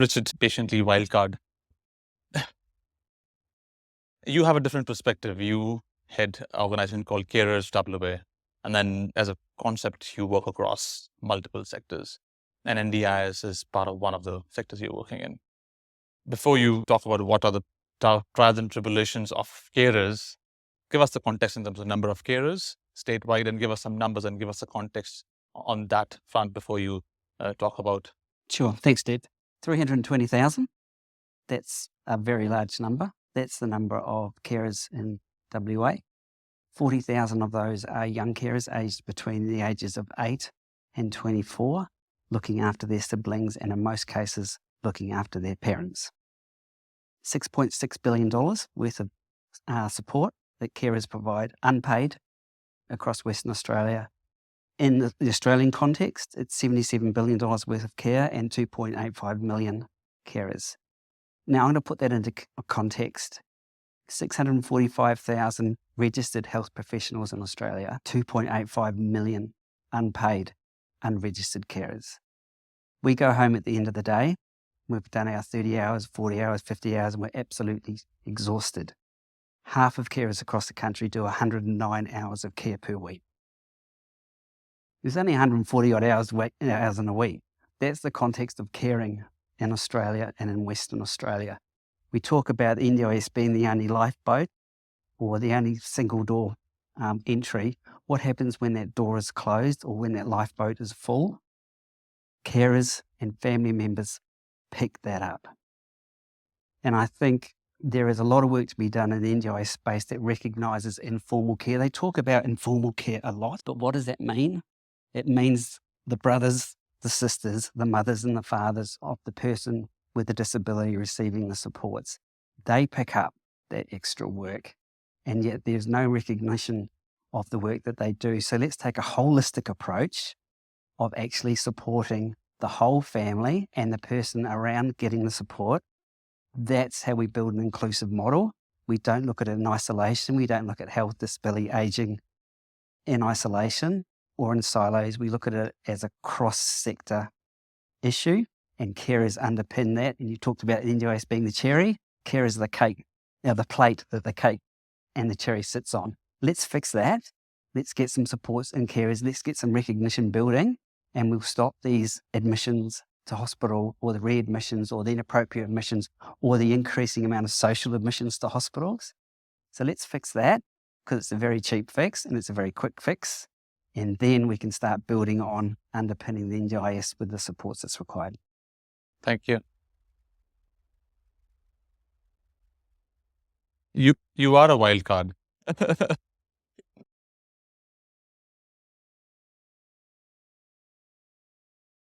Richard, patiently wildcard. You have a different perspective. You head an organization called Carers WA, and then as a concept, you work across multiple sectors. And NDIS is part of one of the sectors you're working in. Before you talk about what are the trials and tribulations of carers, give us the context in terms of number of carers statewide, and give us some numbers and give us the context on that front before you talk about. Sure. Thanks, Deb. 320,000. That's a very large number. That's the number of carers in WA. 40,000 of those are young carers aged between the ages of 8 and 24, looking after their siblings and in most cases, looking after their parents. $6.6 billion worth of support that carers provide unpaid across Western Australia. In the Australian context, it's $77 billion worth of care and 2.85 million carers. Now, I'm going to put that into context. 645,000 registered health professionals in Australia, 2.85 million unpaid, unregistered carers. We go home at the end of the day, we've done our 30 hours, 40 hours, 50 hours, and we're absolutely exhausted. Half of carers across the country do 109 hours of care per week. There's only 140 odd hours in a week. That's the context of caring in Australia and in Western Australia. We talk about NDIS being the only lifeboat or the only single door entry. What happens when that door is closed or when that lifeboat is full? Carers and family members pick that up. And I think there is a lot of work to be done in the NDIS space that recognises informal care. They talk about informal care a lot, but what does that mean? It means the brothers, the sisters, the mothers and the fathers of the person with a disability receiving the supports. They pick up that extra work, and yet there's no recognition of the work that they do. So let's take a holistic approach of actually supporting the whole family and the person around getting the support. That's how we build an inclusive model. We don't look at it in isolation. We don't look at health, disability, ageing in isolation or in silos. We look at it as a cross-sector issue, and carers underpin that. And you talked about NDIS being the cherry. Care is the cake, the plate that the cake and the cherry sits on. Let's fix that. Let's get some supports in carers. Let's get some recognition building, and we'll stop these admissions to hospital or the readmissions or the inappropriate admissions or the increasing amount of social admissions to hospitals. So let's fix that, because it's a very cheap fix and it's a very quick fix. And then we can start building on underpinning the NDIS with the supports that's required. Thank you. You are a wild card.